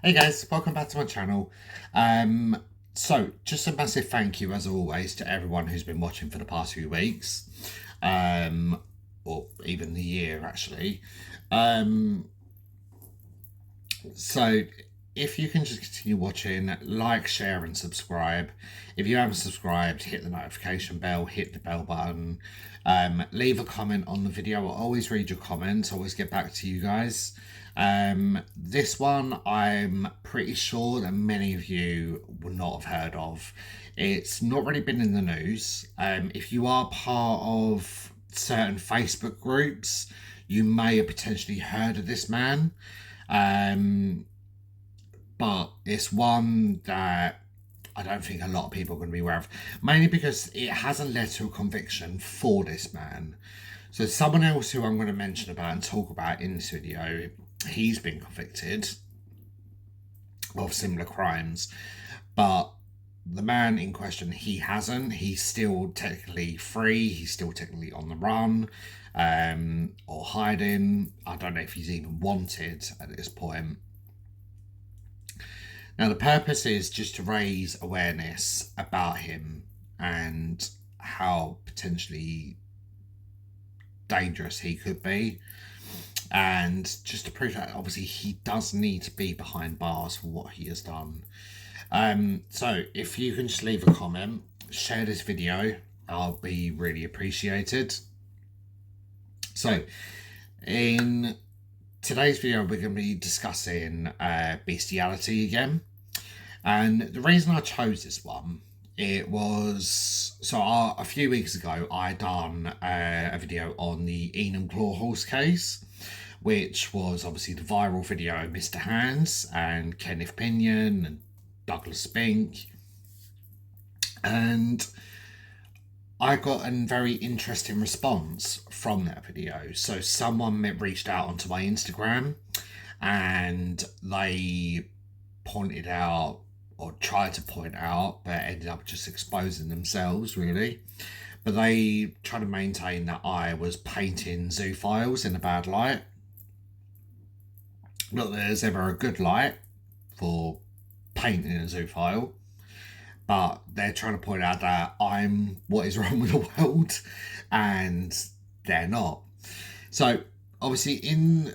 Hey guys, welcome back to my channel. So just a massive thank you as always to everyone who's been watching for the past few weeks, or even the year actually. Um, so if you can just continue watching, like, share and subscribe. If you haven't subscribed, hit the notification bell, hit the bell button, leave a comment on the video. I'll always read your comments, always get back to you guys. This one I'm pretty sure that many of you will not have heard of. It's not really been in the news. If you are part of certain Facebook groups, you may have potentially heard of this man. Um, but it's one that I don't think a lot of people are going to be aware of, mainly because it hasn't led to a conviction for this man. So someone else who I'm going to mention about and talk about in this video, he's been convicted of similar crimes, but the man in question, he hasn't. He's still technically free. He's still technically on the run, or hiding. I don't know if he's even wanted at this point. Now, the purpose is just to raise awareness about him and how potentially dangerous he could be, and just to prove that obviously he does need to be behind bars for what he has done. So if you can just leave a comment, share this video, I'll be really appreciated. So in today's video, we're going to be discussing bestiality again. And the reason I chose this one, it was a few weeks ago I done a video on the Enham Clawhorse case, which was obviously the viral video of Mr. Hands and Kenneth Pinion and Douglas Spink. And I got a very interesting response from that video. So someone reached out onto my Instagram and they pointed out, or tried to point out, but ended up just exposing themselves really. But they tried to maintain that I was painting zoophiles in a bad light. Not that there's ever a good light for painting a zoophile, but they're trying to point out that I'm what is wrong with the world, and they're not. So obviously in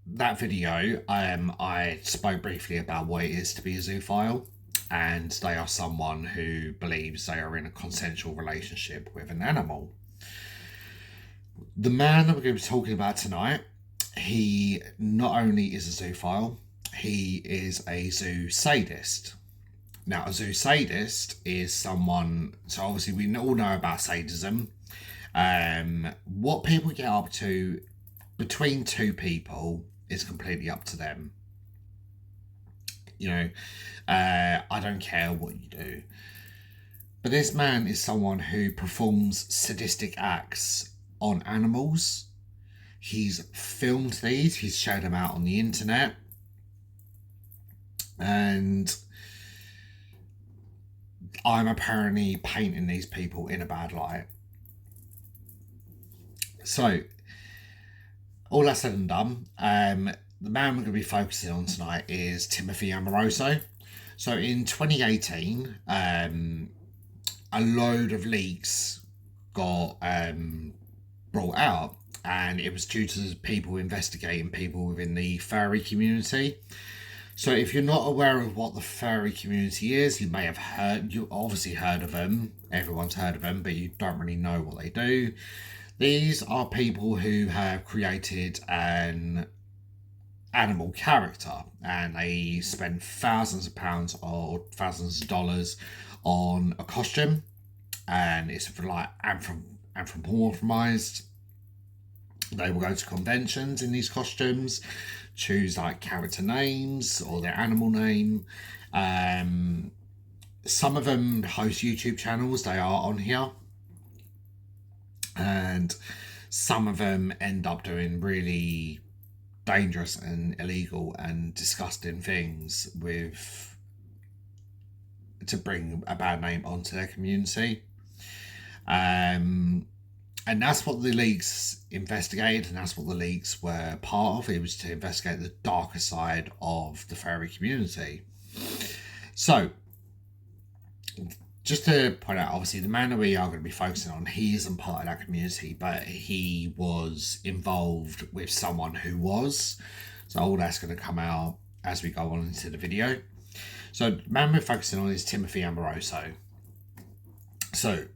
that video, I spoke briefly about what it is to be a zoophile, and they are someone who believes they are in a consensual relationship with an animal. The man that we're going to be talking about tonight, he not only is a zoophile, he is a zoo sadist. Now, a zoo sadist is someone, so obviously we all know about sadism. What people get up to between two people is completely up to them. I don't care what you do. But this man is someone who performs sadistic acts on animals. He's filmed these, he's shared them out on the internet. And I'm apparently painting these people in a bad light. So, all that said and done, the man we're going to be focusing on tonight is Timothy Amoroso. So in 2018, a load of leaks got brought out, and it was due to people investigating people within the furry community. So if you're not aware of what the furry community is, you obviously heard of them, everyone's heard of them, but you don't really know what they do. These are people who have created an animal character, and they spend thousands of pounds or thousands of dollars on a costume, and it's for like anthropomorphized. They will go to conventions in these costumes, choose like character names or their animal name. Some of them host YouTube channels, they are on here, and some of them end up doing really dangerous and illegal and disgusting things to bring a bad name onto their community. And that's what the leaks investigated, and that's what the leaks were part of. It was to investigate the darker side of the furry community. So, just to point out, obviously, the man that we are going to be focusing on, he isn't part of that community, but he was involved with someone who was. So all that's going to come out as we go on into the video. So the man we're focusing on is Timothy Amoroso. So,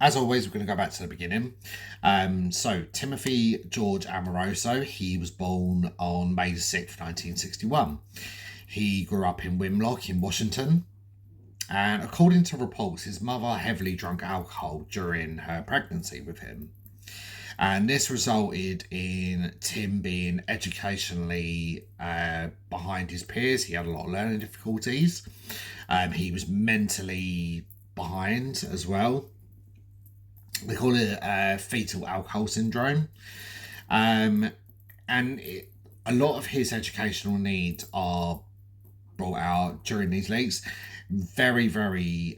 as always, we're going to go back to the beginning. So Timothy George Amoroso, he was born on May the 6th, 1961. He grew up in Winlock in Washington. And according to reports, his mother heavily drank alcohol during her pregnancy with him. And this resulted in Tim being educationally behind his peers. He had a lot of learning difficulties. He was mentally behind as well. They call it fetal alcohol syndrome. A lot of his educational needs are brought out during these leaks. Very, very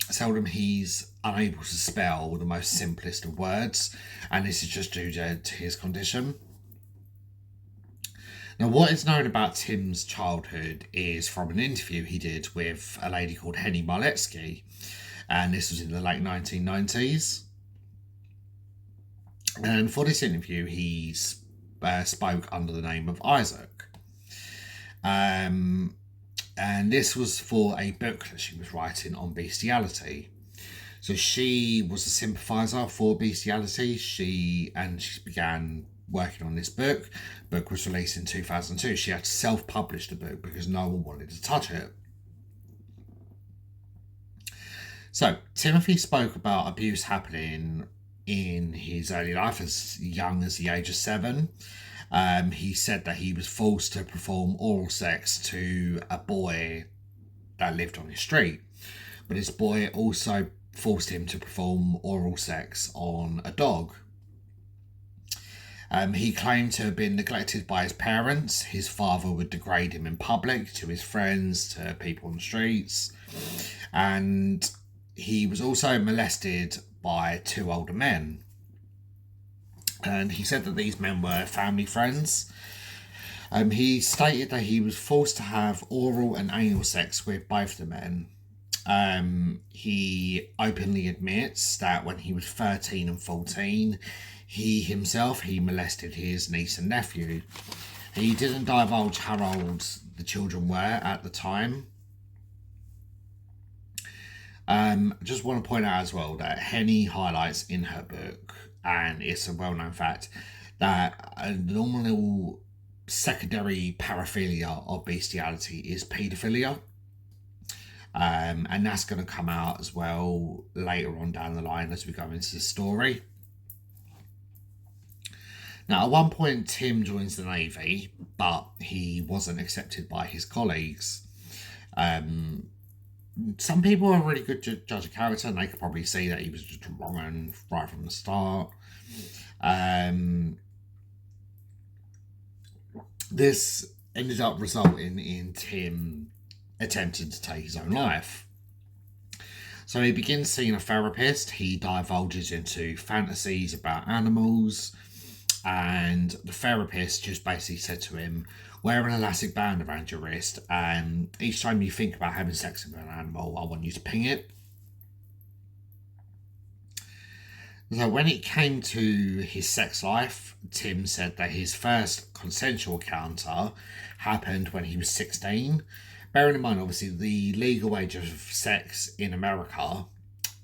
seldom he's unable to spell the most simplest of words, and this is just due to his condition. Now, what is known about Tim's childhood is from an interview he did with a lady called Henny Marletsky, and this was in the late 1990s. And for this interview, he spoke under the name of Isaac. And this was for a book that she was writing on bestiality. So she was a sympathiser for bestiality. She began working on this book. The book was released in 2002. She had to self-publish the book because no one wanted to touch it. So Timothy spoke about abuse happening in his early life as young as the age of 7. He said that he was forced to perform oral sex to a boy that lived on his street. But this boy also forced him to perform oral sex on a dog. He claimed to have been neglected by his parents. His father would degrade him in public to his friends, to people on the streets. And he was also molested by 2 older men. And he said that these men were family friends. He stated that he was forced to have oral and anal sex with both the men. He openly admits that when he was 13 and 14, he molested his niece and nephew. He didn't divulge how old the children were at the time. I just want to point out as well that Henny highlights in her book, and it's a well-known fact, that a normal secondary paraphilia of bestiality is paedophilia. And that's going to come out as well later on down the line as we go into the story. Now, at one point, Tim joins the Navy, but he wasn't accepted by his colleagues. Some people are really good to judge a character, and they could probably see that he was just wrong right from the start. This ended up resulting in Tim attempting to take his own life. So he begins seeing a therapist. He divulges into fantasies about animals, and the therapist just basically said to him, wear an elastic band around your wrist, and each time you think about having sex with an animal, I want you to ping it. So when it came to his sex life, Tim said that his first consensual encounter happened when he was 16. Bearing in mind, obviously, the legal age of sex in America,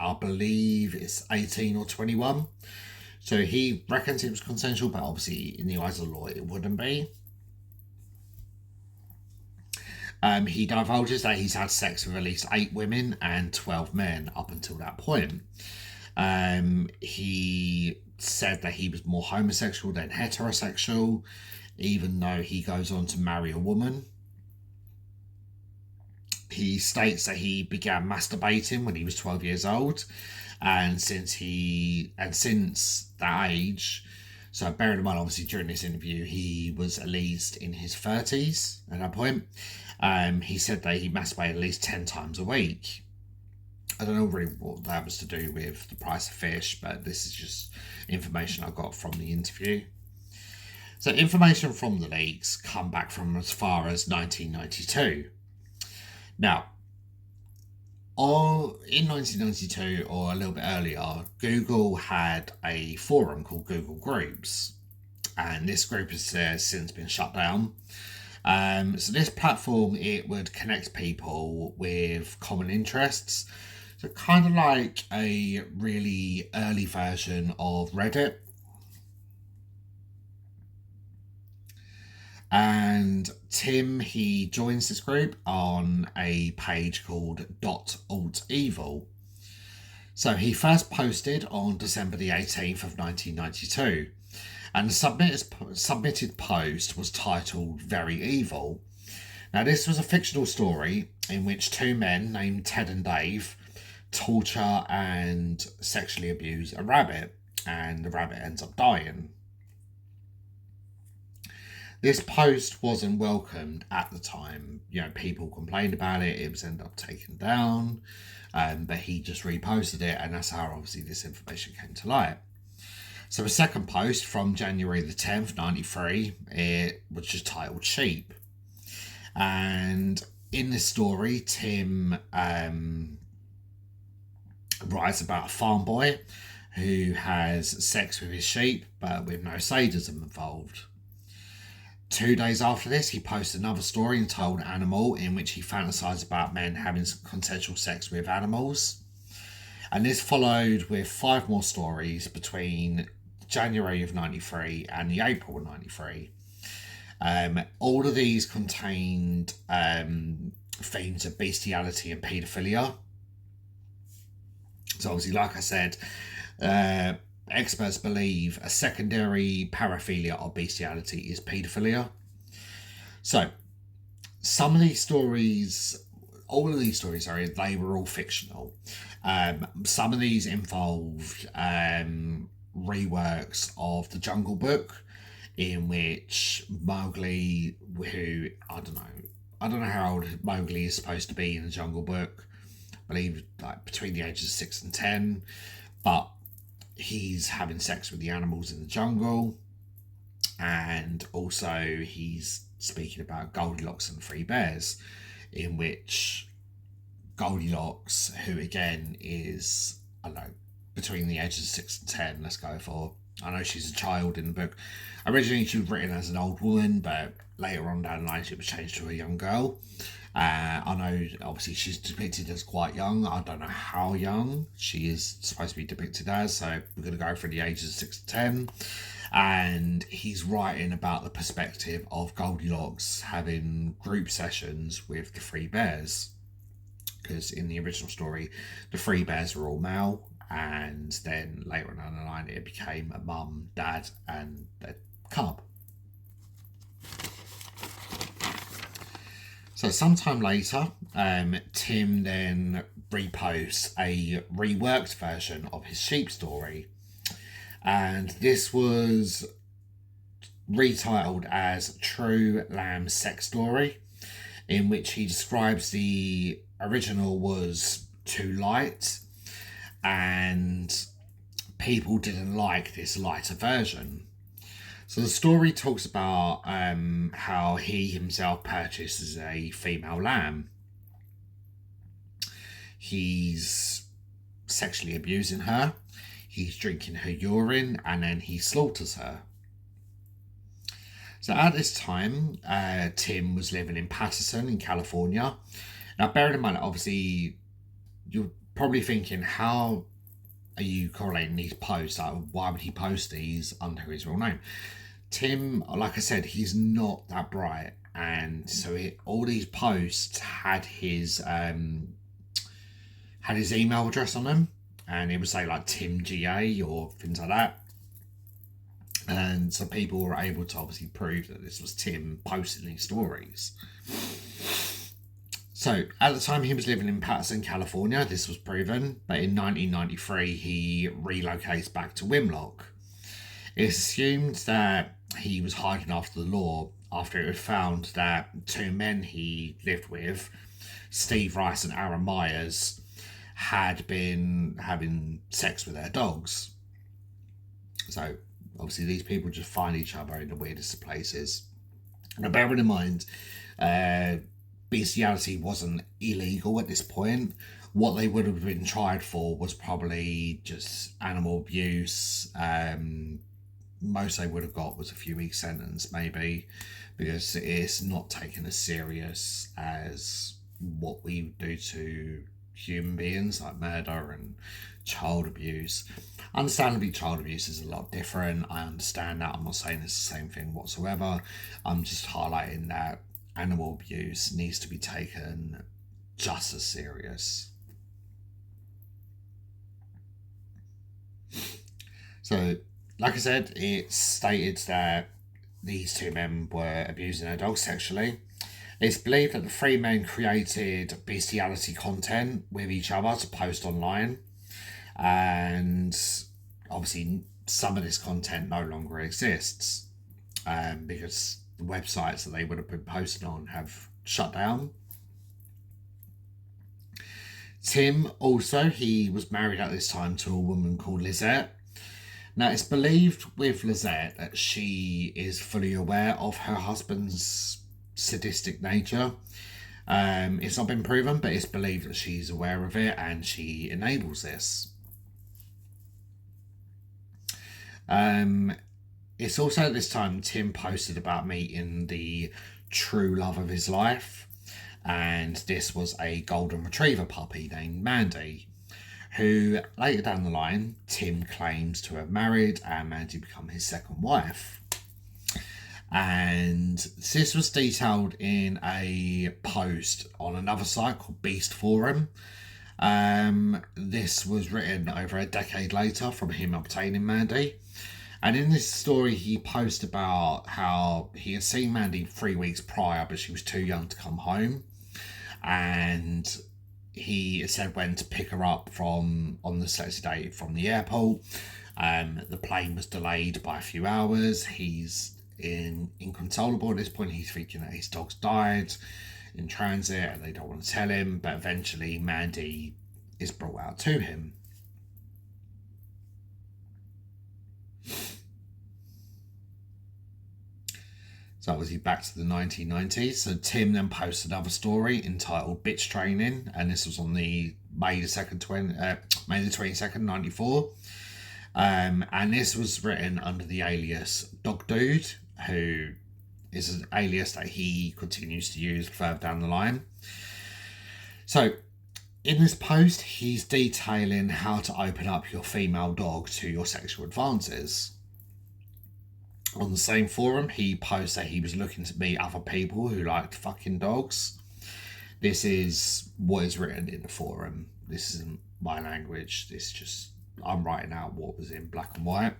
I believe it's 18 or 21. So he reckons it was consensual, but obviously in the eyes of the law, it wouldn't be. He divulges that he's had sex with at least 8 women and 12 men up until that point. He said that he was more homosexual than heterosexual, even though he goes on to marry a woman. He states that he began masturbating when he was 12 years old, and since that age, so bearing in mind, obviously, during this interview, he was at least in his 30s at that point. He said that he masturbated at least 10 times a week. I don't know really what that was to do with the price of fish, but this is just information I got from the interview. So information from the leaks come back from as far as 1992. Now, in 1992 or a little bit earlier, Google had a forum called Google Groups, and this group has since been shut down. So this platform, it would connect people with common interests. So kind of like a really early version of Reddit. And Tim, he joins this group on a page called .alt-evil. So he first posted on December the 18th of 1992. And the submitted post was titled Very Evil. Now, this was a fictional story in which two men named Ted and Dave torture and sexually abuse a rabbit, and the rabbit ends up dying. This post wasn't welcomed at the time. People complained about it. It was ended up taken down, but he just reposted it, and that's how obviously this information came to light. So a second post from January the 10th, 93, it was just titled Sheep. And in this story, Tim writes about a farm boy who has sex with his sheep, but with no sadism involved. 2 days after this, he posted another story entitled Animal, in which he fantasized about men having consensual sex with animals. And this followed with 5 more stories between January of 93 and the April of 93. All of these contained themes of bestiality and paedophilia. So obviously, like I said, experts believe a secondary paraphilia of bestiality is paedophilia. So some of these stories, all of these stories, they were all fictional. Some of these involved reworks of the Jungle Book, in which Mowgli, who I don't know how old Mowgli is supposed to be in the Jungle Book. I believe like between the ages of 6 and 10, but he's having sex with the animals in the jungle, and also he's speaking about Goldilocks and the Three Bears, in which Goldilocks, who again is, I don't know, between the ages of 6 and 10, let's go for. I know she's a child in the book. Originally she was written as an old woman, but later on down the line it was changed to a young girl. I know obviously she's depicted as quite young. I don't know how young she is supposed to be depicted as, so we're going to go for the ages of 6 to 10. And he's writing about the perspective of Goldilocks having group sessions with the Three Bears. Because in the original story, the Three Bears were all male, and then later on down the line it became a mum, dad and a cub. So sometime later, Tim then reposts a reworked version of his sheep story, and this was retitled as True Lamb Sex Story, in which he describes the original was too light and people didn't like this lighter version. So the story talks about how he himself purchases a female lamb. He's sexually abusing her, he's drinking her urine, and then he slaughters her. So at this time, Tim was living in Patterson in California. Now, bearing in mind, obviously, you're probably thinking, how are you correlating these posts? Like, why would he post these under his real name? Tim, like I said, he's not that bright, and so all these posts had his email address on them, and it would say like Tim GA or things like that. And so people were able to obviously prove that this was Tim posting these stories. So at the time he was living in Patterson, California, this was proven, but in 1993 he relocates back to Wimlock. It's assumed that he was hiding after the law after it was found that 2 men he lived with, Steve Rice and Aaron Myers, had been having sex with their dogs. So obviously these people just find each other in the weirdest of places. Now bearing in mind, bestiality wasn't illegal at this point. What they would have been tried for was probably just animal abuse. Most they would have got was a few weeks sentence, maybe, because it's not taken as serious as what we do to human beings, like murder and child abuse. Understandably, child abuse is a lot different. I understand that. I'm not saying it's the same thing whatsoever. I'm just highlighting that animal abuse needs to be taken just as serious. So, like I said, it's stated that these two men were abusing their dogs sexually. It's believed that the three men created bestiality content with each other to post online. And obviously some of this content no longer exists because the websites that they would have been posted on have shut down. Tim also, he was married at this time to a woman called Lizette. Now, it's believed with Lizette that she is fully aware of her husband's sadistic nature. It's not been proven, but it's believed that she's aware of it and she enables this. It's also at this time Tim posted about meeting the true love of his life, and this was a golden retriever puppy named Mandy, who later down the line Tim claims to have married and Mandy become his second wife. And this was detailed in a post on another site called Beast Forum. This was written over a decade later from him obtaining Mandy. And in this story, he posted about how he had seen Mandy 3 weeks prior, but she was too young to come home. And he said when to pick her up from on the selected date from the airport. The plane was delayed by a few hours. He's inconsolable at this point. He's thinking that his dog's died in transit and they don't want to tell him, but eventually Mandy is brought out to him. So obviously back to the 1990s. So Tim then posted another story entitled Bitch Training, and this was on the May the 22nd, 94. And this was written under the alias Dog Dude, who is an alias that he continues to use further down the line. So in this post, he's detailing how to open up your female dog to your sexual advances. On the same forum, he posts that he was looking to meet other people who liked fucking dogs. This is what is written in the forum. This isn't my language. This is just, I'm writing out what was in black and white.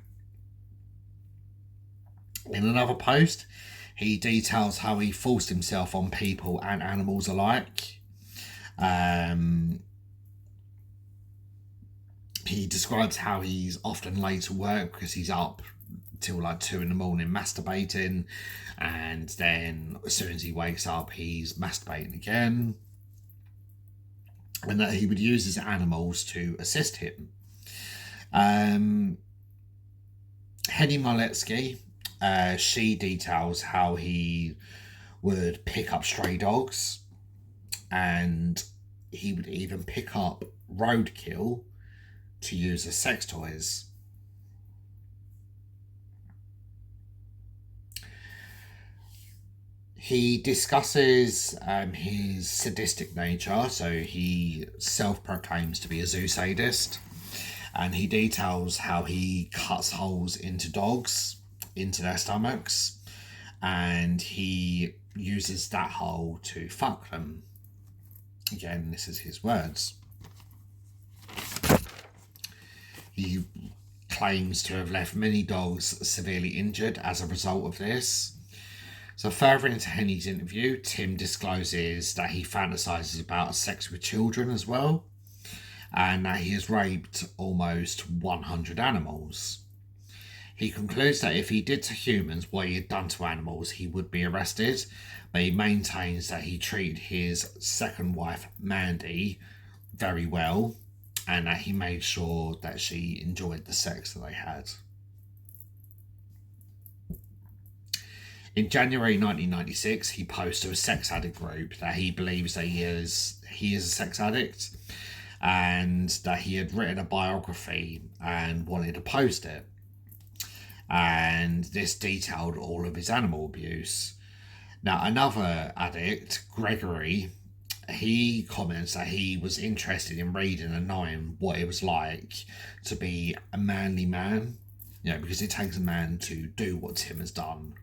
In another post, he details how he forced himself on people and animals alike. He describes how he's often late to work because he's up till like 2 a.m. masturbating, and then as soon as he wakes up he's masturbating again, and that he would use his animals to assist him. Henny Moletsky, she details how he would pick up stray dogs, and he would even pick up roadkill to use as sex toys. He discusses his sadistic nature, so he self-proclaims to be a zoo sadist, and he details how he cuts holes into dogs, into their stomachs, and he uses that hole to fuck them. Again, this is his words. He claims to have left many dogs severely injured as a result of this. So further into Henny's interview, Tim discloses that he fantasizes about sex with children as well, and that he has raped almost 100 animals. He concludes that if he did to humans what he had done to animals, he would be arrested, but he maintains that he treated his second wife, Mandy, very well, and that he made sure that she enjoyed the sex that they had. In January 1996, he posts to a sex addict group that he believes that he is a sex addict, and that he had written a biography and wanted to post it. And this detailed all of his animal abuse. Now, another addict, Gregory, he comments that he was interested in reading and knowing what it was like to be a manly man, because it takes a man to do what Tim has done.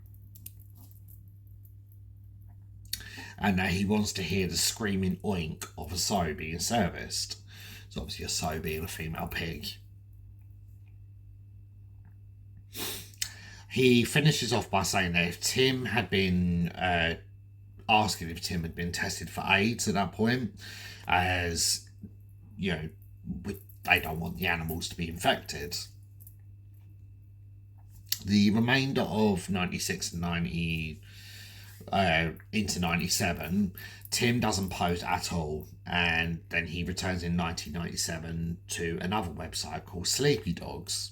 And that he wants to hear the screaming oink of a sow being serviced. So obviously a sow being a female pig. He finishes off by saying that if Tim had been asking if Tim had been tested for AIDS at that point, as they don't want the animals to be infected. The remainder of 96 and 90 into 97, Tim doesn't post at all, and then he returns in 1997 to another website called Sleepy Dogs.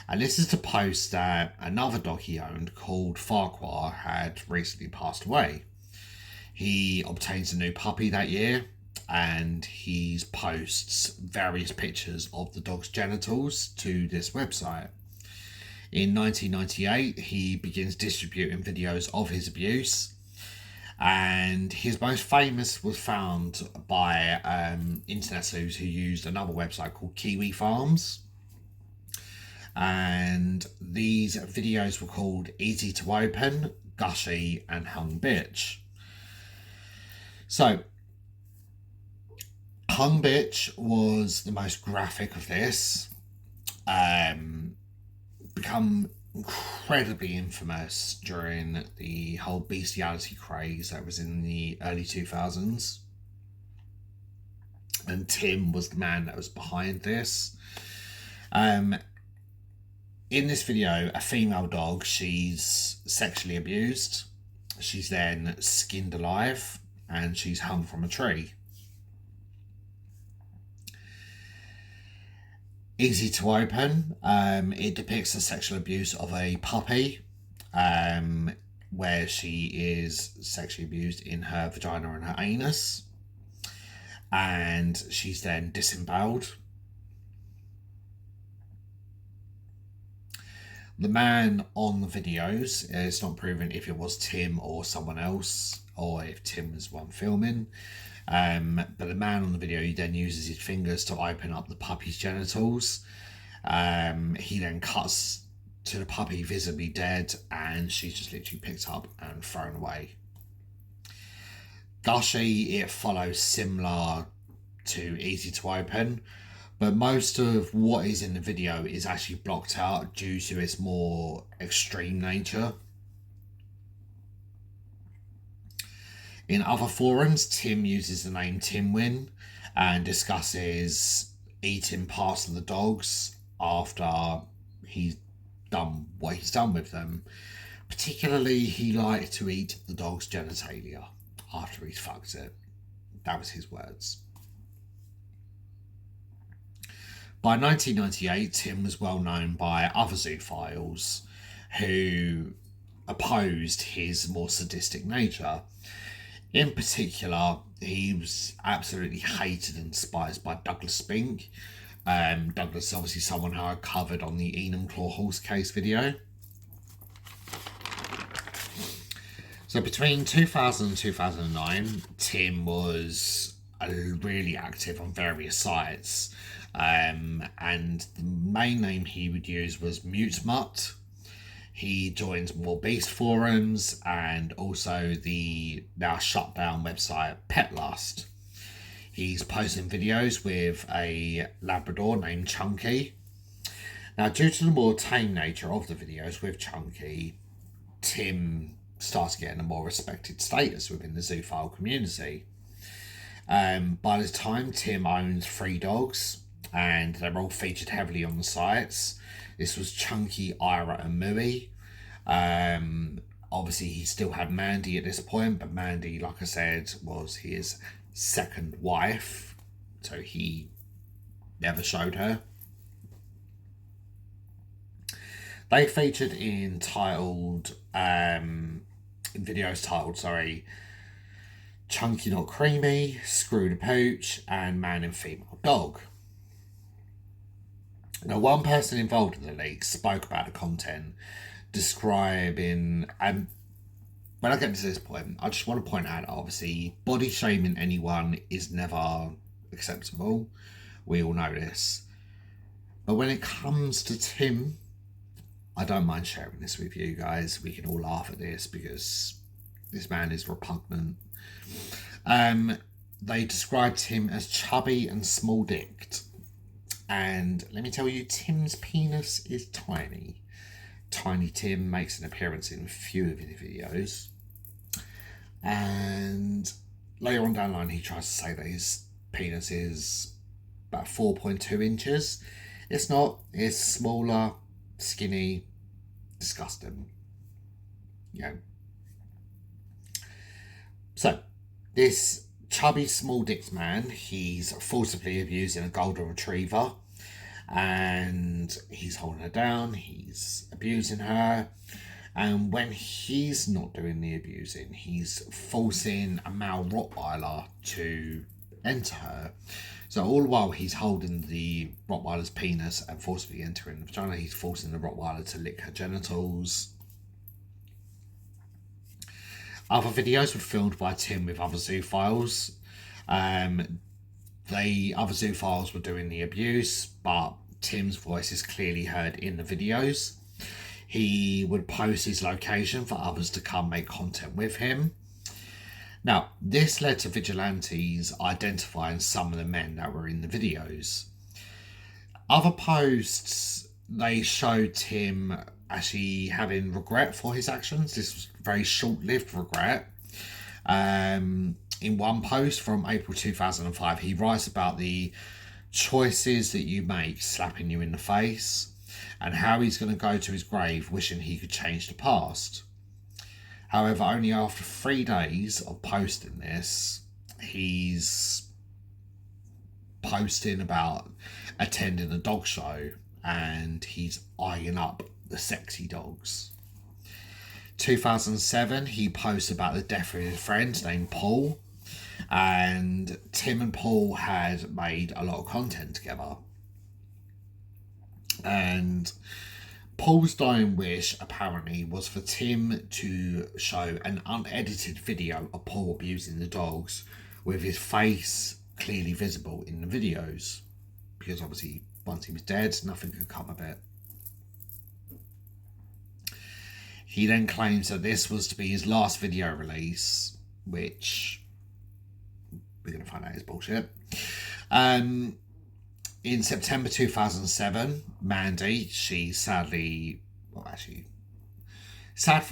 And this is to post that another dog he owned called Farquhar had recently passed away. He obtains a new puppy that year, and he posts various pictures of the dog's genitals to this website. In 1998, he begins distributing videos of his abuse, and his most famous was found by internet sleuths who used another website called Kiwi Farms. And these videos were called Easy to Open, Gushy, and Hung Bitch. So, Hung Bitch was the most graphic of this. Become incredibly infamous during the whole bestiality craze that was in the early 2000s. And Tim was the man that was behind this. In this video, a female dog, she's sexually abused. She's then skinned alive and she's hung from a tree. Easy to Open, it depicts the sexual abuse of a puppy, where she is sexually abused in her vagina and her anus, and she's then disemboweled. The man on the videos, it's not proven if it was Tim or someone else, or if Tim was one filming. But the man on the video, he then uses his fingers to open up the puppy's genitals. He then cuts to the puppy visibly dead, and she's just literally picked up and thrown away. Gushy, it follows similar to Easy to Open, but most of what is in the video is actually blocked out due to its more extreme nature. In other forums, Tim uses the name Timwin and discusses eating parts of the dogs after he's done what he's done with them. Particularly, he liked to eat the dog's genitalia after he's fucked it. That was his words. By 1998, Tim was well known by other zoophiles who opposed his more sadistic nature. In particular, he was absolutely hated and despised by Douglas Spink. Douglas is obviously someone who I covered on the Enum Claw Horse case video. So between 2000 and 2009, Tim was really active on various sites. And the main name he would use was Mute Mutt. He joins more beast forums and also the now shut down website Pet Lust. He's posting videos with a Labrador named Chunky. Now, due to the more tame nature of the videos with Chunky, Tim starts getting a more respected status within the zoophile community. By this time, Tim owns 3 dogs, and they're all featured heavily on the sites. This was Chunky, Ira, and Mooey. Obviously, he still had Mandy at this point, but Mandy, like I said, was his second wife. So he never showed her. They featured in videos titled, Chunky Not Creamy, Screw the Pooch, and Man and Female Dog. Now, one person involved in the leak spoke about the content, describing, and when I get to this point, I just want to point out, obviously, body shaming anyone is never acceptable. We all know this. But when it comes to Tim, I don't mind sharing this with you guys. We can all laugh at this because this man is repugnant. They described him as chubby and small-dicked. And let me tell you, Tim's penis is tiny. Tiny Tim makes an appearance in a few of his videos. And later on down the line, he tries to say that his penis is about 4.2 inches. It's not. It's smaller, skinny, disgusting. So, this chubby, small-dicked man, he's forcibly abusing a golden retriever. And he's holding her down. He's abusing her. And when he's not doing the abusing, he's forcing a male Rottweiler to enter her. So all the while he's holding the Rottweiler's penis and forcibly entering the vagina, he's forcing the Rottweiler to lick her genitals. Other videos were filmed by Tim with other zoophiles. The other zoophiles were doing the abuse, but Tim's voice is clearly heard in the videos. He would post his location for others to come make content with him. Now, this led to vigilantes identifying some of the men that were in the videos. Other posts, they showed Tim actually having regret for his actions. This was very short-lived regret. In one post from April 2005, he writes about the choices that you make slapping you in the face and how he's going to go to his grave wishing he could change the past. However, only after 3 days of posting this, he's posting about attending a dog show and he's eyeing up the sexy dogs. 2007, he posts about the death of his friend named Paul, and Tim and Paul had made a lot of content together. And Paul's dying wish apparently was for Tim to show an unedited video of Paul abusing the dogs with his face clearly visible in the videos, because obviously once he was dead, nothing could come of it. He then claims that this was to be his last video release, which we're going to find out is bullshit. In September 2007, Mandy, she's sad for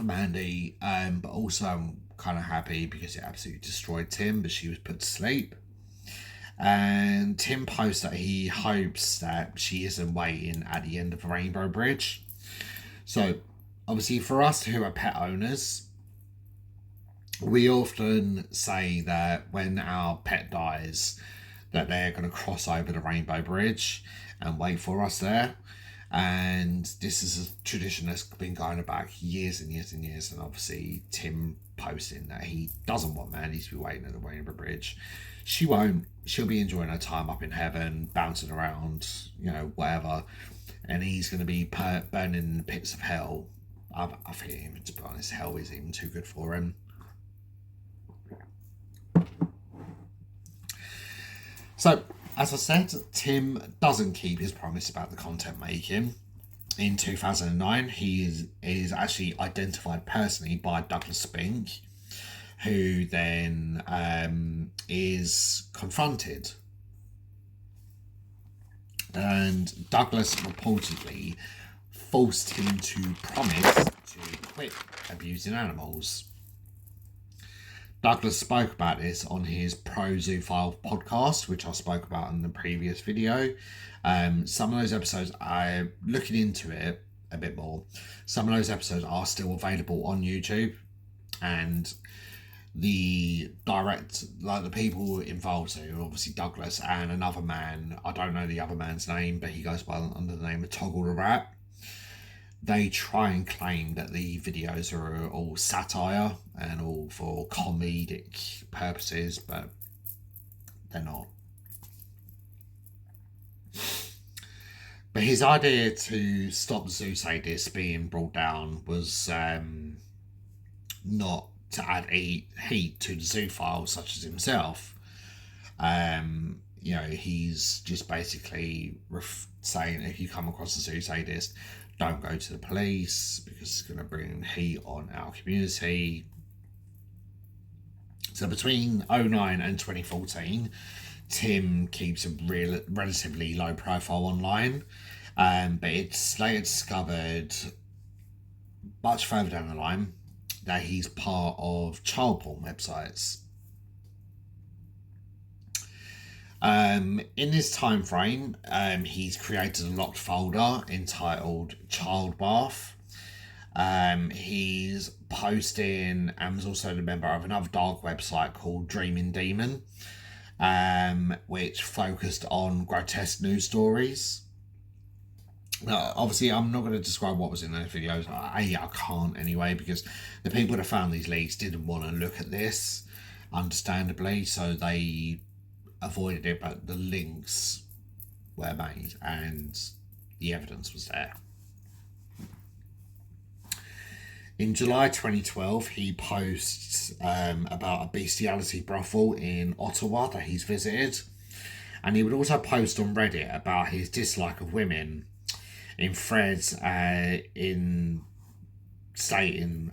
Mandy, but also I'm kind of happy because it absolutely destroyed Tim, but she was put to sleep. And Tim posts that he hopes that she isn't waiting at the end of the Rainbow Bridge. So, obviously, for us who are pet owners, we often say that when our pet dies, that they're going to cross over the Rainbow Bridge and wait for us there. And this is a tradition that's been going back years and years and years. And obviously, Tim posting that he doesn't want Mandy to be waiting at the Rainbow Bridge. She won't. She'll be enjoying her time up in heaven, bouncing around, whatever. And he's going to be burning in the pits of hell. I think, to be honest, hell is even too good for him. So, as I said, Tim doesn't keep his promise about the content making. In 2009, he is actually identified personally by Douglas Spink, who then is confronted. And Douglas reportedly forced him to promise to quit abusing animals. Douglas spoke about this on his Pro Zoophile podcast, which I spoke about in the previous video. Some of those episodes, I'm looking into it a bit more. Some of those episodes are still available on YouTube. And the the people involved, so obviously Douglas and another man, I don't know the other man's name, but he goes by under the name of Toggle the Rat. They try and claim that the videos are all satire and all for comedic purposes, but they're not. But his idea to stop zoo sadists being brought down was not to add heat to the zoophiles such as himself. He's just basically saying if you come across a zoo sadist, don't go to the police because it's going to bring heat on our community. So between 2009 and 2014, Tim keeps a relatively low profile online, but it's later discovered much further down the line that he's part of child porn websites. In this time frame, he's created a locked folder entitled Child Bath. He's posting and was also a member of another dark website called Dreaming Demon, which focused on grotesque news stories. Now, obviously, I'm not going to describe what was in those videos. I can't anyway, because the people that found these leaks didn't want to look at this, understandably, so they avoided it, but the links were made and the evidence was there. In July 2012, he posts about a bestiality brothel in Ottawa that he's visited, and he would also post on Reddit about his dislike of women in threads in stating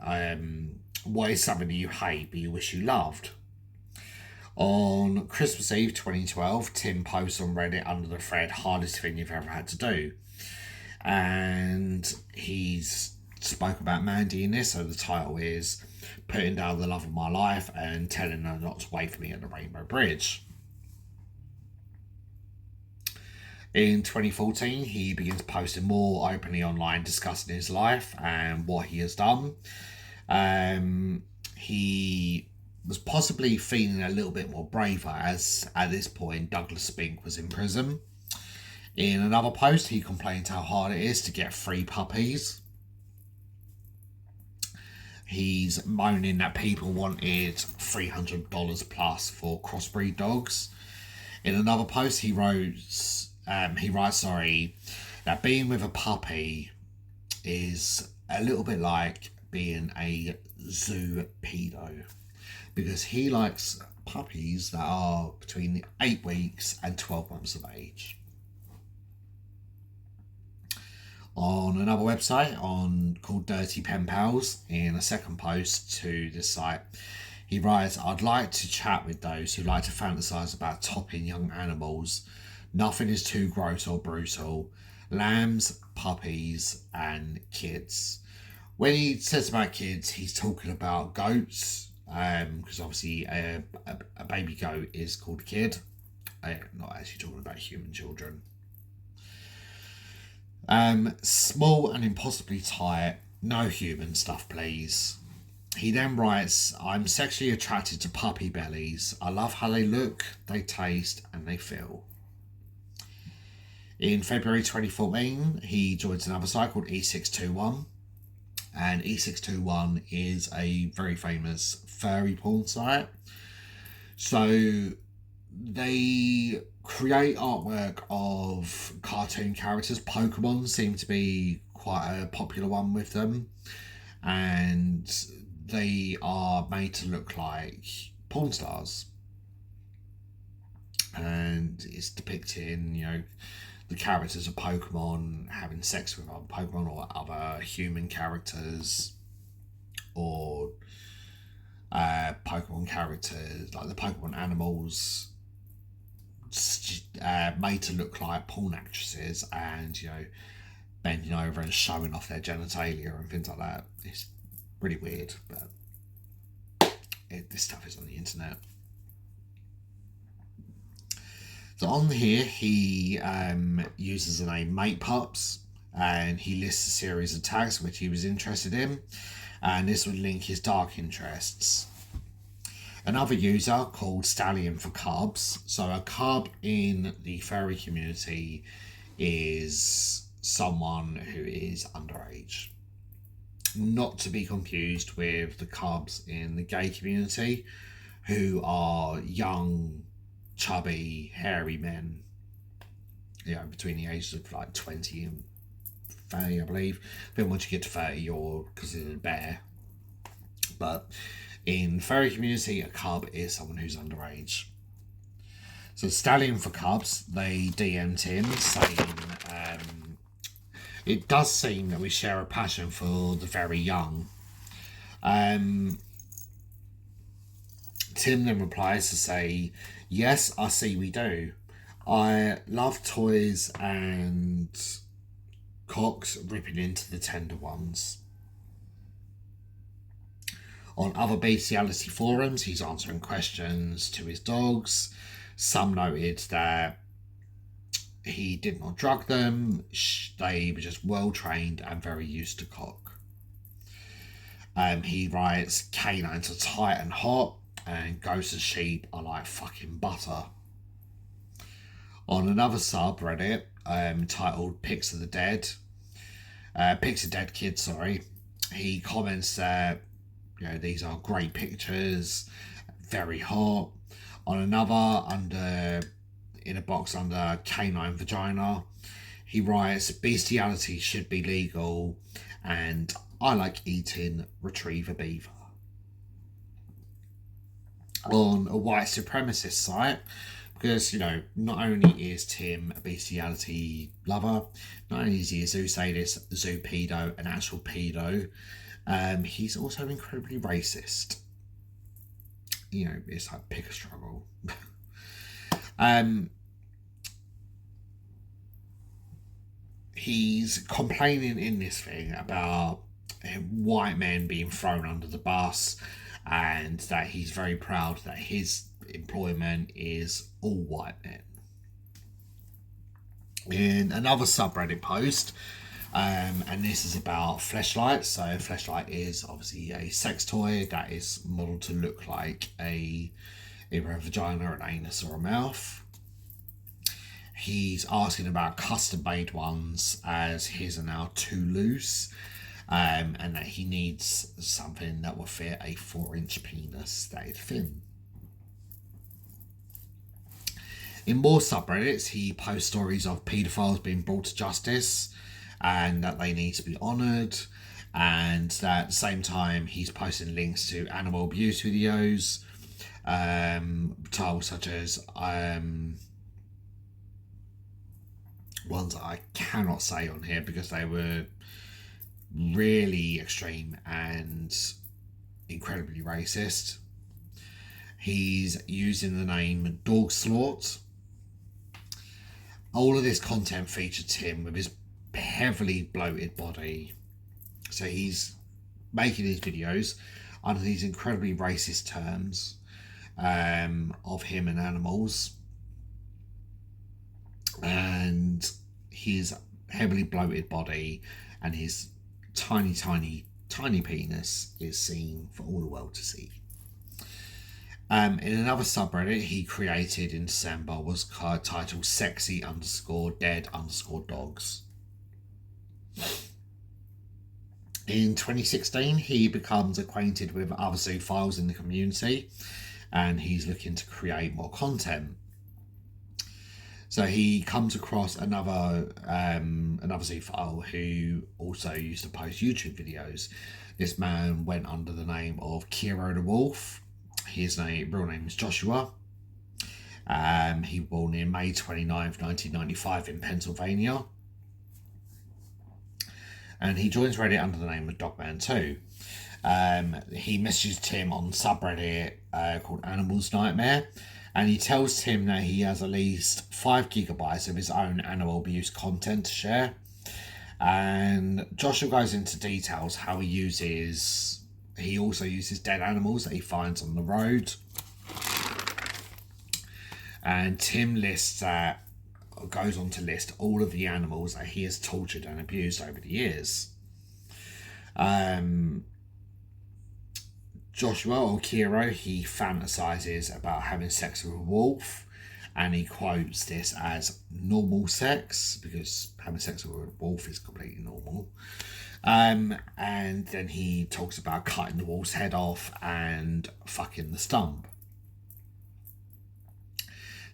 what is something that you hate but you wish you loved. On Christmas Eve 2012, Tim posts on Reddit under the thread hardest thing you've ever had to do, and he's spoke about Mandy in this, so the title is putting down the love of my life and telling her not to wait for me at the Rainbow Bridge. In 2014, he begins posting more openly online discussing his life and what he has done. He was possibly feeling a little bit more braver as at this point Douglas Spink was in prison. In another post, he complained how hard it is to get free puppies. He's moaning that people wanted $300 plus for crossbreed dogs. In another post, he writes, that being with a puppy is a little bit like being a zoo pedo, because he likes puppies that are between 8 weeks and 12 months of age. On another website called Dirty Pen Pals, in a second post to this site, he writes, I'd like to chat with those who like to fantasize about topping young animals. Nothing is too gross or brutal. Lambs, puppies, and kids. When he says about kids, he's talking about goats, because obviously a baby goat is called a kid. Not actually talking about human children. Small and impossibly tight, no human stuff, please. He then writes, I'm sexually attracted to puppy bellies. I love how they look, they taste, and they feel. In February 2014, he joins another site called E621. And E621 is a very famous furry porn site. So they create artwork of cartoon characters. Pokemon seem to be quite a popular one with them, and they are made to look like porn stars, and it's depicting the characters of Pokemon having sex with other Pokemon or other human characters, or Pokemon characters, like the Pokemon animals, made to look like porn actresses, and bending over and showing off their genitalia and things like that. It's really weird, but this stuff is on the internet. So on here, he uses the name Mate Pups, and he lists a series of tags which he was interested in, and this would link his dark interests. Another user called Stallion for Cubs. So a cub in the furry community is someone who is underage. Not to be confused with the cubs in the gay community, who are young, chubby, hairy men, between the ages of like 20 and 30, I believe. Then once you get to 30, you're considered a bear. But in the furry community, a cub is someone who's underage. So Stallion for Cubs, they DM'd him saying, it does seem that we share a passion for the very young. Tim then replies to say, yes, I see we do. I love toys and cocks ripping into the tender ones. On other bestiality forums, he's answering questions to his dogs. Some noted that he did not drug them. They were just well trained and very used to cock. He writes, canines are tight and hot, and ghosts of sheep are like fucking butter. On another subreddit titled Pics of Dead Kids, he comments that these are great pictures, very hot. On another, in a box under canine vagina, he writes, bestiality should be legal, and I like eating retriever beaver. On a white supremacist site, because not only is Tim a bestiality lover, not only is he a zoo sadist, zoo pedo, an actual pedo, he's also incredibly racist. It's like pick a struggle. He's complaining in this thing about white men being thrown under the bus, and that he's very proud that his employment is all white men. In another subreddit post, and this is about fleshlights. So fleshlight is obviously a sex toy that is modeled to look like either a vagina, an anus, or a mouth. He's asking about custom made ones, as his are now too loose, and that he needs something that will fit a 4-inch penis that is thin. In more subreddits, he posts stories of paedophiles being brought to justice and that they need to be honoured, and that at the same time he's posting links to animal abuse videos, titles such as ones that I cannot say on here because they were really extreme and incredibly racist. He's using the name Dog Slort. All of this content featured Tim with his heavily bloated body. So he's making these videos under these incredibly racist terms of him and animals. And his heavily bloated body and his tiny, tiny, tiny penis is seen for all the world to see. In another subreddit he created in December was titled sexy_dead_dogs. In 2016, he becomes acquainted with other zoophiles in the community, and he's looking to create more content. So he comes across another zoophile who also used to post YouTube videos. This man went under the name of Kiro the Wolf. His real name is Joshua. He was born in May 29th, 1995 in Pennsylvania. And he joins Reddit under the name of Dogman2. He messages Tim on subreddit called Animals Nightmare, and he tells Tim that he has at least 5 gigabytes of his own animal abuse content to share. And Joshua goes into details how he also uses dead animals that he finds on the road. And Tim goes on to list all of the animals that he has tortured and abused over the years. Joshua, or Kiro, he fantasizes about having sex with a wolf, and he quotes this as normal sex, because having sex with a wolf is completely normal. And then he talks about cutting the wolf's head off and fucking the stump.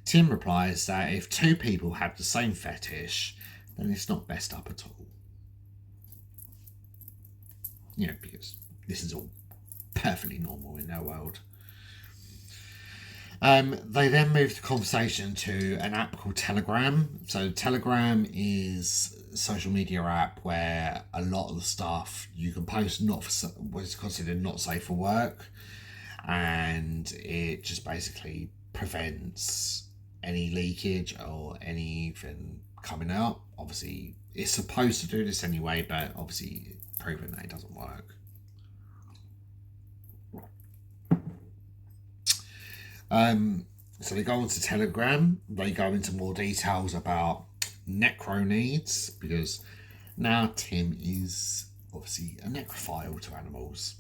Tim replies that if two people have the same fetish, then it's not messed up at all. You know, because this is all perfectly normal in their world. They then move the conversation to an app called Telegram. So Telegram is a social media app where a lot of the stuff you can post not for what is considered not safe for work, and it just basically prevents any leakage or anything coming out. Obviously, it's supposed to do this anyway, but obviously proven that it doesn't work. So they go onto Telegram. They go into more details about necro needs, because now Tim is obviously a necrophile to animals.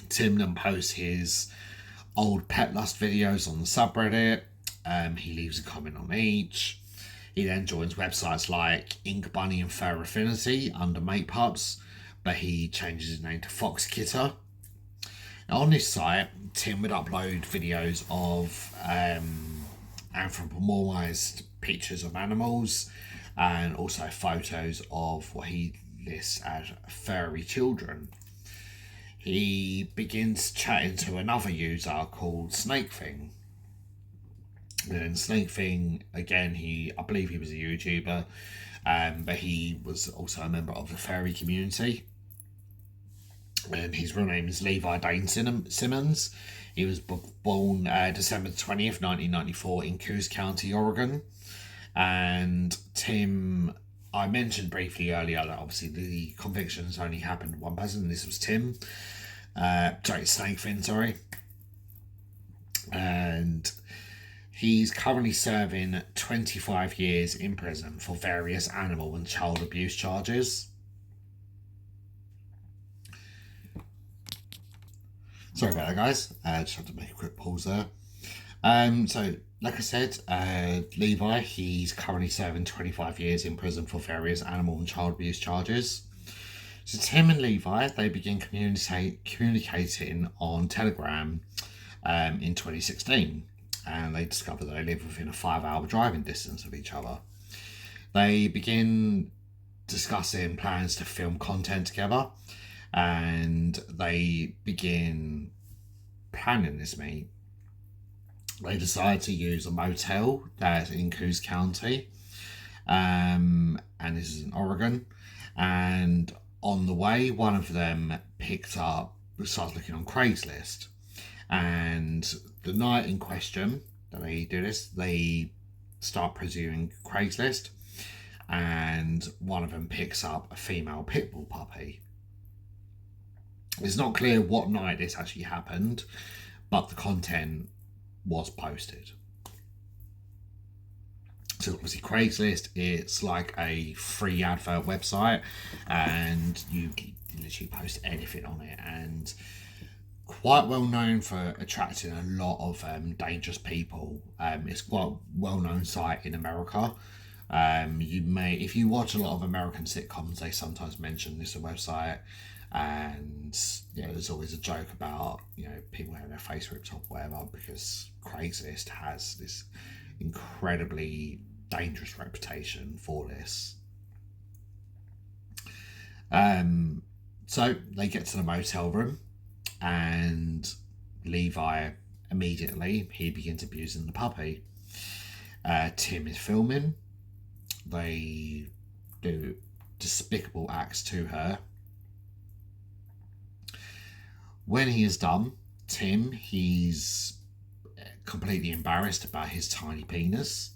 Tim then posts his old pet lust videos on the subreddit. He leaves a comment on each. He then joins websites like Ink Bunny and Fur Affinity under Mate Pups, but he changes his name to Fox Kitter. Now on this site, Tim would upload videos of anthropomorphized pictures of animals, and also photos of what he lists as furry children. He begins chatting to another user called Snakething. And Snakething, again, I believe he was a YouTuber, but he was also a member of the furry community. And his real name is Levi Dane Simmons. He was born December 20th, 1994 in Coos County, Oregon. And Tim, I mentioned briefly earlier that obviously the convictions only happened to one person, and this was Tim. Snakefin, sorry. And he's currently serving 25 years in prison for various animal and child abuse charges. Sorry about that, guys. Just had to make a quick pause there. So, like I said, Levi, he's currently serving 25 years in prison for various animal and child abuse charges. So Tim and Levi, they begin communicating on Telegram in 2016, and they discover that they live within a 5-hour driving distance of each other. They begin discussing plans to film content together, and they begin planning this meet. They decide to use a motel that's in Coos County, and this is in Oregon. And on the way, one of them starts looking on Craigslist. And the night in question that they do this, they start pursuing Craigslist, and one of them picks up a female pit bull puppy. It's not clear what night this actually happened, but the content was posted. So obviously Craigslist, it's like a free advert website, and you can literally post anything on it, and quite well known for attracting a lot of dangerous people. It's quite a well-known site in America. If you watch a lot of American sitcoms, they sometimes mention this website. And there's always a joke about people having their face ripped off, whatever, because Craigslist has this incredibly dangerous reputation for this. So they get to the motel room, and Levi immediately he begins abusing the puppy. Tim is filming. They do despicable acts to her. When he is done, Tim, he's completely embarrassed about his tiny penis,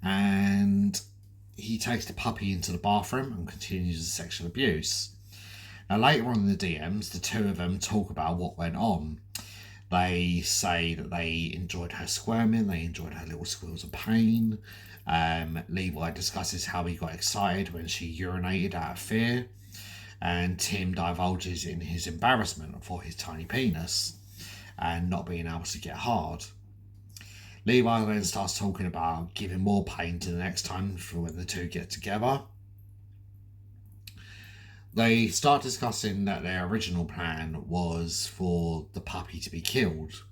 and he takes the puppy into the bathroom and continues the sexual abuse. Now later on in the DMs, the two of them talk about what went on. They say that they enjoyed her squirming, they enjoyed her little squeals of pain. Levi discusses how he got excited when she urinated out of fear. and Tim divulges in his embarrassment for his tiny penis and not being able to get hard. Levi then starts talking about giving more pain to the next time for when the two get together. They start discussing that their original plan was for the puppy to be killed.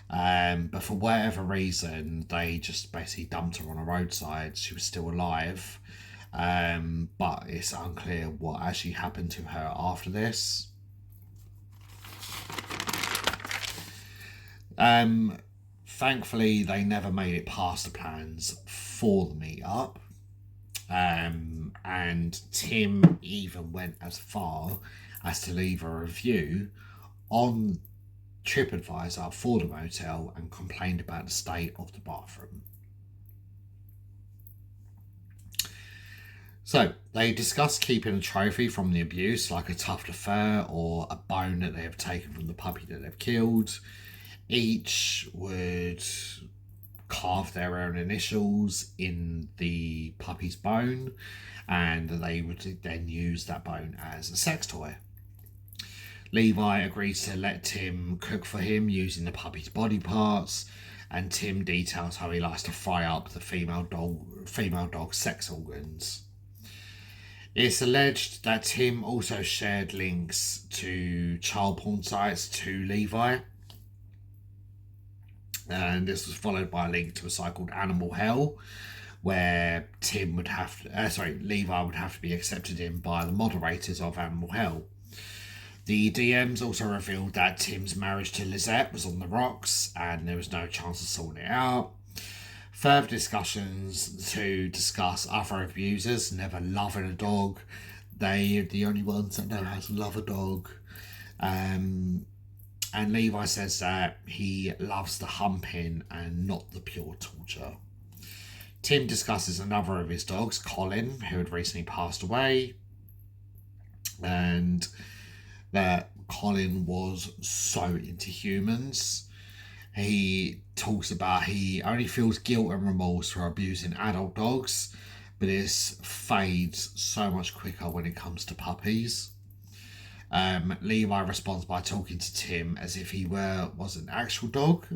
But for whatever reason, they just basically dumped her on a roadside. She was still alive. But it's unclear what actually happened to her after this. Thankfully, they never made it past the plans for the meet-up. And Tim even went as far as to leave a review on TripAdvisor for the motel and complained about the state of the bathroom. So they discussed keeping a trophy from the abuse, like a tuft of fur or a bone that they have taken from the puppy that they've killed. Each would carve their own initials in the puppy's bone, and they would then use that bone as a sex toy. Levi agrees to let Tim cook for him using the puppy's body parts, and Tim details how he likes to fry up the female dog's sex organs. It's alleged that Tim also shared links to child porn sites to Levi, and this was followed by a link to a site called Animal Hell, where Levi would have to be accepted in by the moderators of Animal Hell. The DMs also revealed that Tim's marriage to Lizette was on the rocks and there was no chance of sorting it out. Further discussions to discuss other abusers never loving a dog. They're the only ones that know how to love a dog. And Levi says that he loves the humping and not the pure torture. Tim discusses another of his dogs, Colin, who had recently passed away, and that Colin was so into humans. He talks about he only feels guilt and remorse for abusing adult dogs, but this fades so much quicker when it comes to puppies. Levi responds by talking to Tim as if he was an actual dog,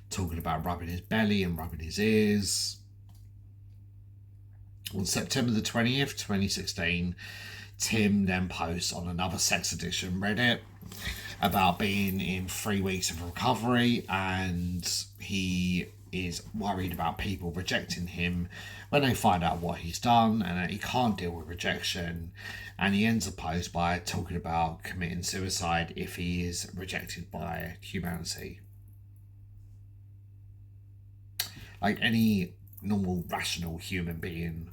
talking about rubbing his belly and rubbing his ears. On September the 20th, 2016, Tim then posts on another sex addiction Reddit about being in 3 weeks of recovery, and he is worried about people rejecting him when they find out what he's done and that he can't deal with rejection. And he ends the post by talking about committing suicide if he is rejected by humanity. Like any normal, rational human being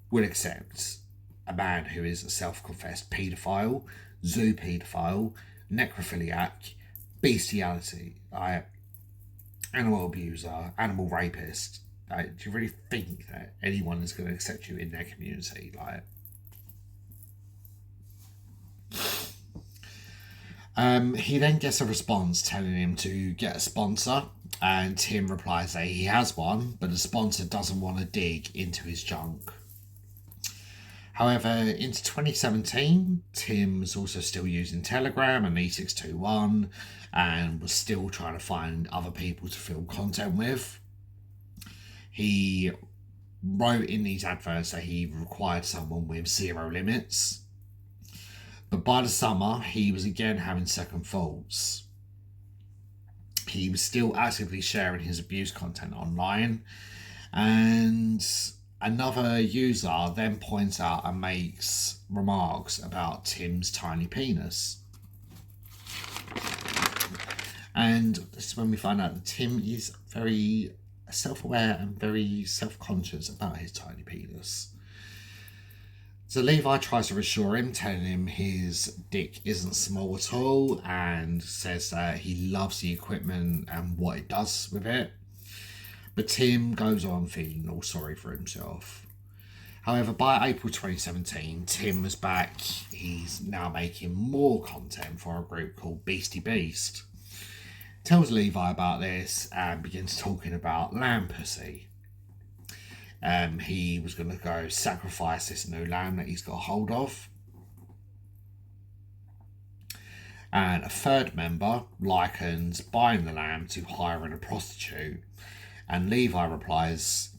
would accept a man who is a self-confessed paedophile, zoo paedophile, necrophiliac, bestiality, animal abuser, animal rapist. Do you really think that anyone is going to accept you in their community? He then gets a response telling him to get a sponsor, and Tim replies that he has one, but the sponsor doesn't want to dig into his junk. However, into 2017, Tim was also still using Telegram and E621 and was still trying to find other people to film content with. He wrote in these adverts that he required someone with zero limits. But by the summer, he was again having second thoughts. He was still actively sharing his abuse content online, and another user then points out and makes remarks about Tim's tiny penis. And this is when we find out that Tim is very self-aware and very self-conscious about his tiny penis. So Levi tries to reassure him, telling him his dick isn't small at all, and says that he loves the equipment and what it does with it. But Tim goes on feeling all sorry for himself. However, by April 2017, Tim was back. He's now making more content for a group called Beastie Beast. Tells Levi about this and begins talking about lamb pussy. He was going to go sacrifice this new lamb that he's got hold of. And a third member likens buying the lamb to hiring a prostitute. And Levi replies,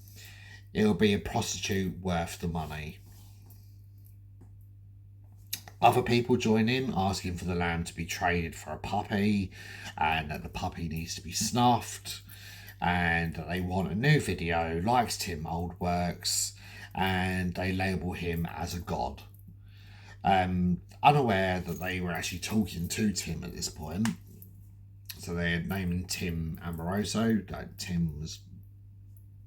"It'll be a prostitute worth the money." Other people join in, asking for the lamb to be traded for a puppy, and that the puppy needs to be snuffed, and that they want a new video, likes Tim old works, and they label him as a god. Unaware that they were actually talking to Tim at this point. So they're naming Tim Amoroso. Tim was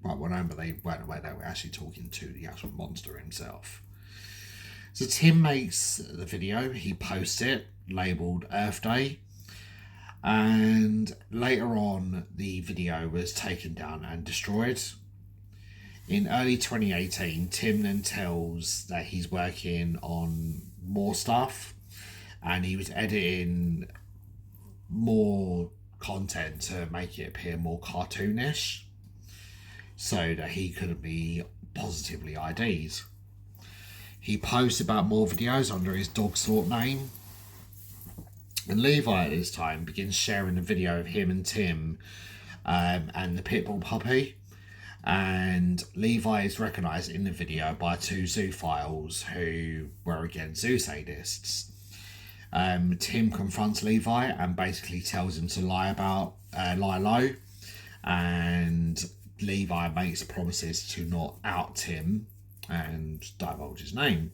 quite well known, but they weren't aware they were actually talking to the actual monster himself. So Tim makes the video, he posts it, labelled Earth Day, and later on the video was taken down and destroyed. In early 2018, Tim then tells that he's working on more stuff and he was editing more content to make it appear more cartoonish so that he couldn't be positively ID'd. He posts about more videos under his dog slaughter name. And Levi at this time begins sharing a video of him and Tim and the pitbull puppy. And Levi is recognised in the video by two zoophiles who were again zoo sadists. Tim confronts Levi and basically tells him to lie low. And Levi makes promises to not out Tim and divulge his name.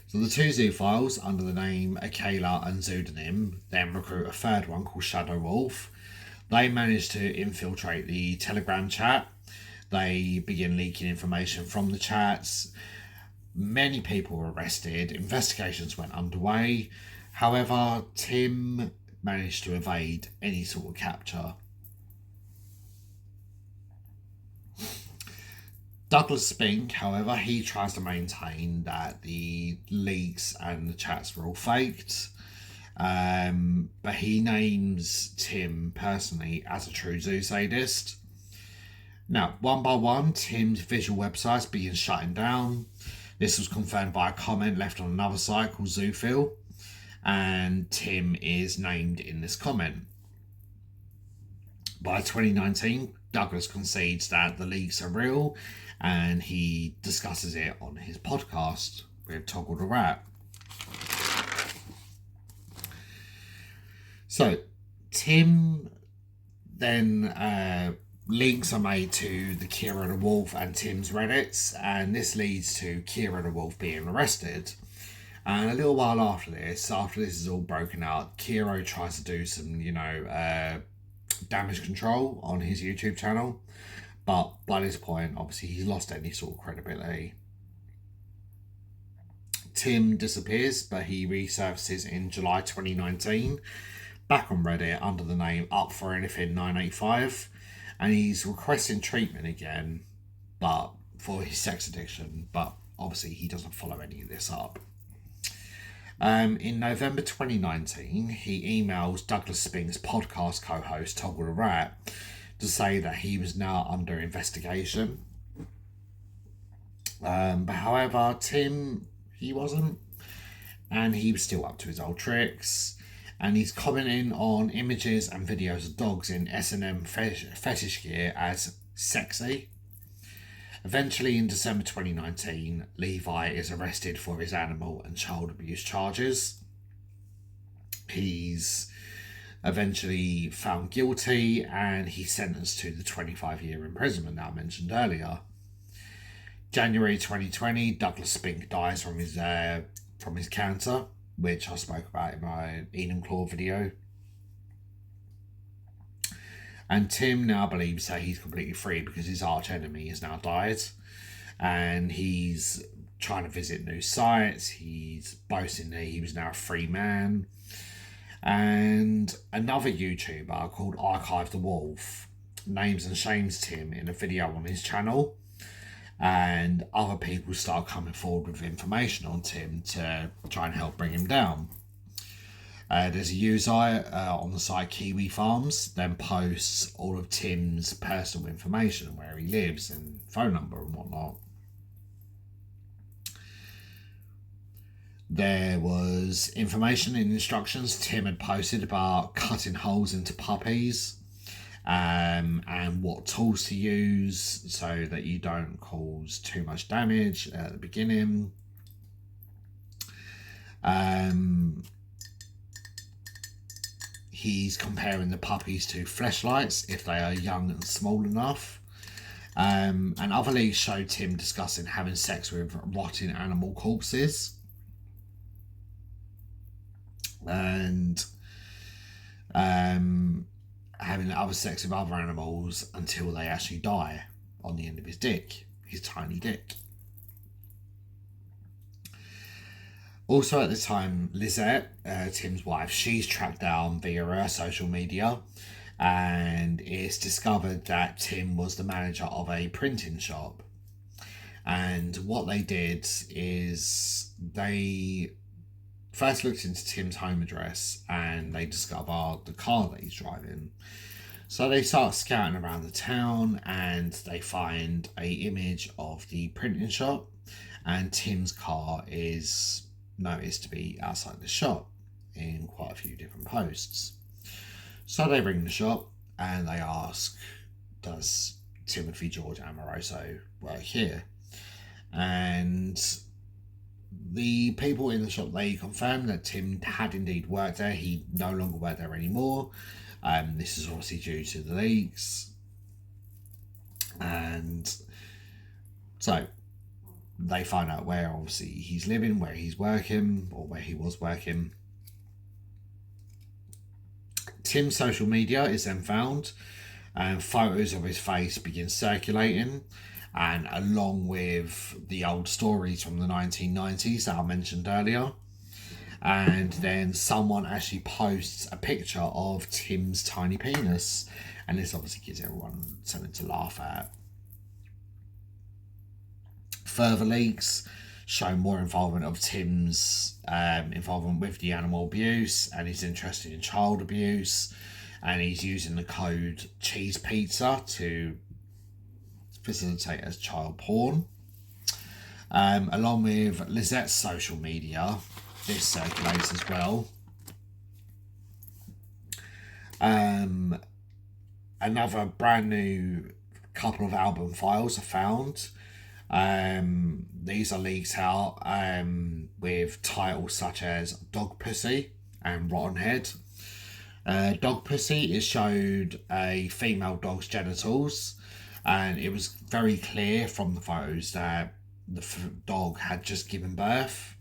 So the two zoophiles, under the name Akela and Pseudonym, then recruit a third one called Shadow Wolf. They manage to infiltrate the Telegram chat. They begin leaking information from the chats. Many people were arrested. Investigations went underway. However, Tim managed to evade any sort of capture. Douglas Spink, however, he tries to maintain that the leaks and the chats were all faked. But he names Tim personally as a true zoo sadist. Now, one by one, Tim's visual websites begin shutting down. This was confirmed by a comment left on another site called Zoophil, and Tim is named in this comment. By 2019, Douglas concedes that the leaks are real, and he discusses it on his podcast with Toggle the Rat. So, Tim then links are made to the Kira the Wolf and Tim's Reddits, and this leads to Kira the Wolf being arrested. And a little while after this is all broken out, Kira tries to do some, damage control on his YouTube channel. But by this point, obviously, he's lost any sort of credibility. Tim disappears, but he resurfaces in July 2019, back on Reddit under the name Up For Anything 985, and he's requesting treatment again, but for his sex addiction. But obviously, he doesn't follow any of this up. In November 2019, he emails Douglas Spink's podcast co-host Toggle the Rat to say that he was now under investigation. But however, Tim, he wasn't, and he was still up to his old tricks, and he's commenting on images and videos of dogs in S&M fetish gear as sexy. Eventually, in December 2019, Levi is arrested for his animal and child abuse charges. He's eventually found guilty and he's sentenced to the 25-year imprisonment that I mentioned earlier. January 2020, Douglas Spink dies from his cancer, which I spoke about in my Enumclaw video. And Tim now believes that he's completely free because his arch enemy has now died. And he's trying to visit new sites. He's boasting that he was now a free man. And another YouTuber called Archive the Wolf names and shames Tim in a video on his channel. And other people start coming forward with information on Tim to try and help bring him down. There's a user on the site Kiwi Farms, then posts all of Tim's personal information, where he lives and phone number and whatnot. There was information and instructions Tim had posted about cutting holes into puppies, and what tools to use so that you don't cause too much damage at the beginning. He's comparing the puppies to fleshlights if they are young and small enough. And other leaks showed Tim discussing having sex with rotting animal corpses. And having other sex with other animals until they actually die on the end of his dick, his tiny dick. Also at the time, Lizette, Tim's wife, she's tracked down via her social media, and it's discovered that Tim was the manager of a printing shop. And what they did is they first looked into Tim's home address and they discovered the car that he's driving. So they start scouting around the town and they find a image of the printing shop, and Tim's car is noticed to be outside the shop in quite a few different posts. So they ring the shop and they ask, does Timothy George Amoroso work here? And the people in the shop, they confirmed that Tim had indeed worked there. He no longer worked there anymore. This is obviously due to the leaks. And so they find out where obviously he's living, where he's working, or where he was working. Tim's social media is then found, and photos of his face begin circulating, and along with the old stories from the 1990s that I mentioned earlier. And then someone actually posts a picture of Tim's tiny penis, and this obviously gives everyone something to laugh at. Further leaks show more involvement of Tim's involvement with the animal abuse, and he's interested in child abuse, and he's using the code cheese pizza to facilitate as child porn. Along with Lizette's social media, this circulates as well. Another brand new couple of album files are found. These are leaked out with titles such as Dog Pussy and Rotten Head. Dog Pussy is showed a female dog's genitals, and it was very clear from the photos that the dog had just given birth,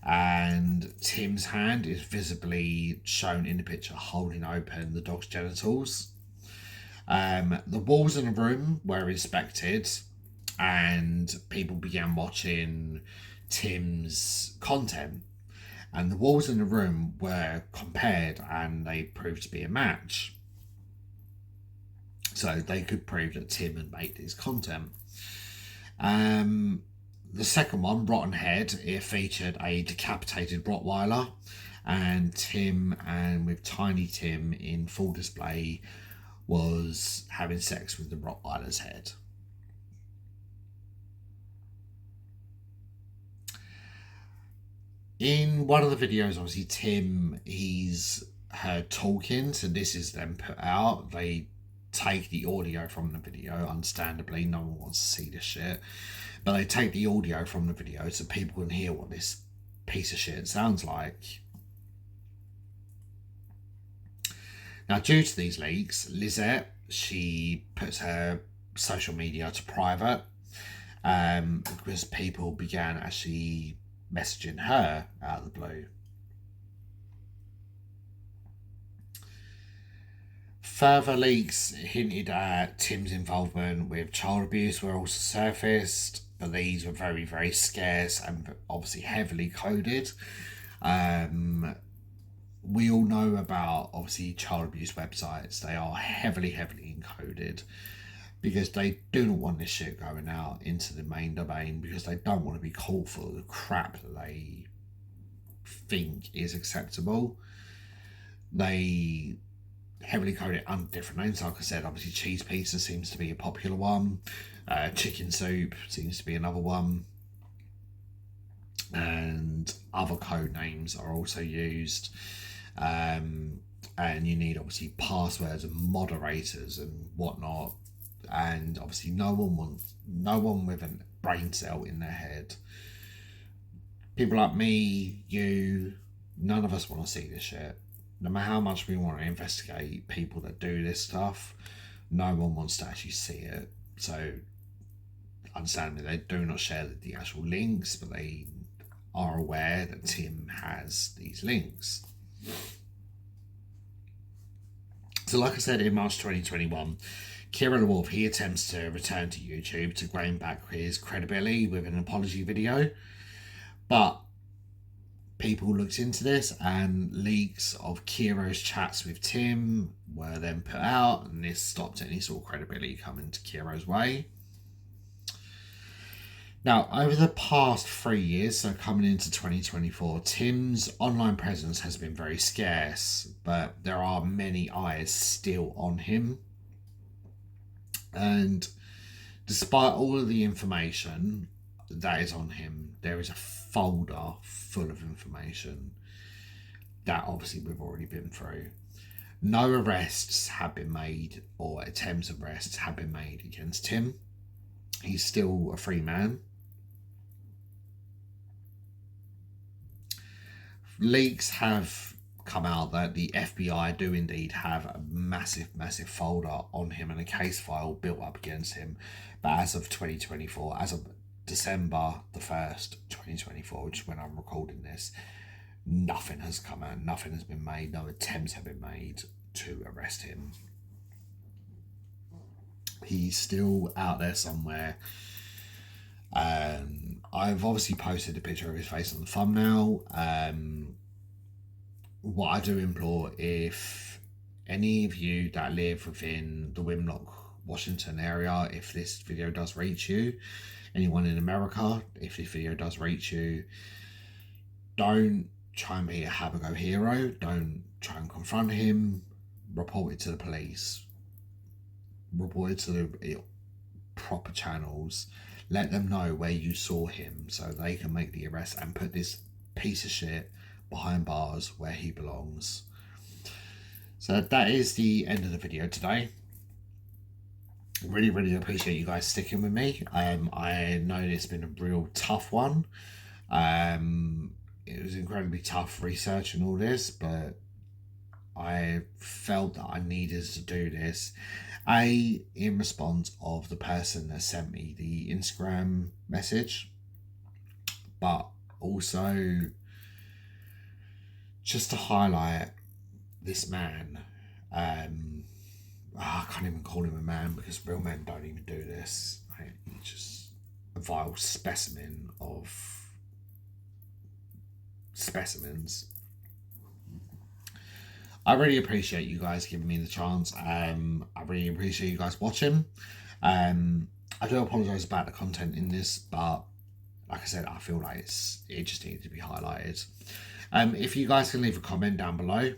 and Tim's hand is visibly shown in the picture holding open the dog's genitals. The walls in the room were inspected, and people began watching Tim's content, and the walls in the room were compared and they proved to be a match, so they could prove that Tim had made his content. The second one, Rotten Head, it featured a decapitated Rottweiler, and Tim, and with Tiny Tim in full display, was having sex with the Rottweiler's head. In one of the videos, obviously, Tim, he's heard talking, so this is then put out. They take the audio from the video, understandably, no one wants to see this shit, but they take the audio from the video so people can hear what this piece of shit sounds like. Now, due to these leaks, Lizette, she puts her social media to private, because people began actually messaging her out of the blue. Further leaks hinted at Tim's involvement with child abuse were also surfaced, but these were very, very scarce and obviously heavily coded. We all know about, obviously, child abuse websites. They are heavily, heavily encoded because they do not want this shit going out into the main domain, because they don't want to be called for the crap that they think is acceptable. They heavily code it under different names. Like I said, obviously cheese pizza seems to be a popular one. Chicken soup seems to be another one. and other code names are also used. And you need obviously passwords and moderators and whatnot. And obviously no one with a brain cell in their head. People like me, you, none of us want to see this shit. No matter how much we want to investigate people that do this stuff, no one wants to actually see it. So understandably, they do not share the actual links, but they are aware that Tim has these links. So like I said, in March 2021, Kira the Wolf, he attempts to return to YouTube to gain back his credibility with an apology video. But people looked into this and leaks of Kira's chats with Tim were then put out, and this stopped any sort of credibility coming to Kira's way. Now, over the past 3 years, so coming into 2024, Tim's online presence has been very scarce, but there are many eyes still on him. And despite all of the information that is on him, there is a folder full of information that obviously we've already been through. No arrests have been made, or attempts of arrests have been made against Tim. He's still a free man. Leaks have come out that the FBI do indeed have a massive folder on him and a case file built up against him. But as of 2024, as of December the 1st, 2024, which is when I'm recording this, nothing has come out, nothing has been made, no attempts have been made to arrest him. He's still out there somewhere. I've obviously posted a picture of his face on the thumbnail. What I do implore, if any of you that live within the Wimlock, Washington area, if this video does reach you, anyone in America, if this video does reach you, don't try and be a have-a-go hero. Don't try and confront him. Report it to the police. Report it to the proper channels. Let them know where you saw him so they can make the arrest and put this piece of shit behind bars where he belongs. So that is the end of the video today. Really appreciate you guys sticking with me. I know it's been a real tough one. It was incredibly tough researching all this, but I felt that I needed to do this. In response of the person that sent me the Instagram message, but also just to highlight this man. I can't even call him a man because real men don't even do this. He's just a vile specimen of specimens. I really appreciate you guys giving me the chance. I really appreciate you guys watching. I do apologise about the content in this, but like I said, I feel like it just needed to be highlighted. If you guys can leave a comment down below,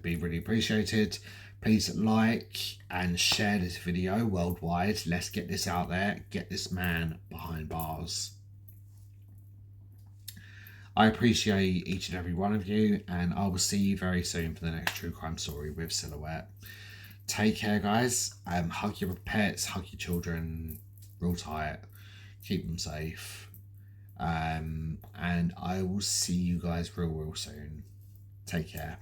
be really appreciated. Please like and share this video worldwide. Let's get this out there. Get this man behind bars. I appreciate each and every one of you, and I will see you very soon for the next true crime story with Silhouette. Take care, guys. Hug your pets, hug your children real tight. Keep them safe. And I will see you guys real soon. Take care.